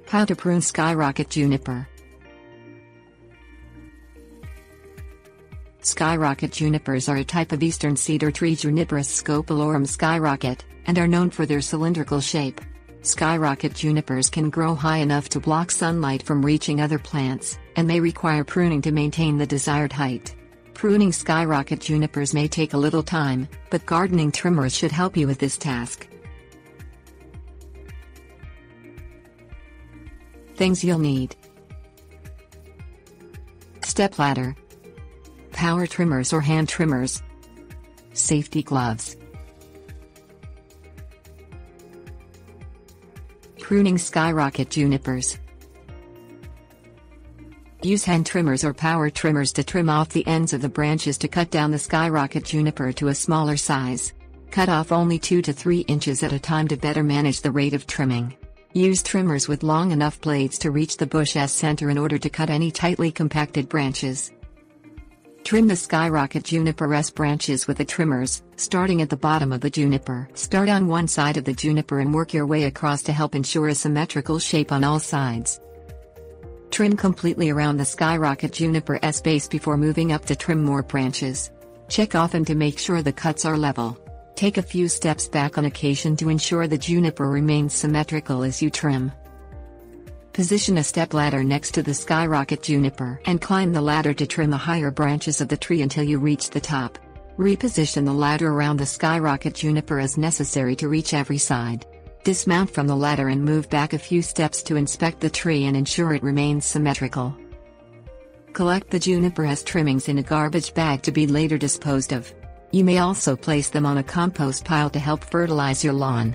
How to prune skyrocket juniper. Skyrocket junipers are a type of eastern cedar tree, Juniperus scopulorum skyrocket, and are known for their cylindrical shape. Skyrocket junipers can grow high enough to block sunlight from reaching other plants, and may require pruning to maintain the desired height. Pruning skyrocket junipers may take a little time, but gardening trimmers should help you with this task. Things you'll need: step ladder, power trimmers or hand trimmers, safety gloves. Pruning skyrocket junipers. Use hand trimmers or power trimmers to trim off the ends of the branches to cut down the skyrocket juniper to a smaller size. Cut off only 2 to 3 inches at a time to better manage the rate of trimming. Use trimmers with long enough blades to reach the bush's center in order to cut any tightly compacted branches. Trim the skyrocket Juniperus branches with the trimmers, starting at the bottom of the juniper. Start on one side of the juniper and work your way across to help ensure a symmetrical shape on all sides. Trim completely around the skyrocket Juniper's base before moving up to trim more branches. Check often to make sure the cuts are level. Take a few steps back on occasion to ensure the juniper remains symmetrical as you trim. Position a stepladder next to the skyrocket juniper and climb the ladder to trim the higher branches of the tree until you reach the top. Reposition the ladder around the skyrocket juniper as necessary to reach every side. Dismount from the ladder and move back a few steps to inspect the tree and ensure it remains symmetrical. Collect the Juniperus trimmings in a garbage bag to be later disposed of. You may also place them on a compost pile to help fertilize your lawn.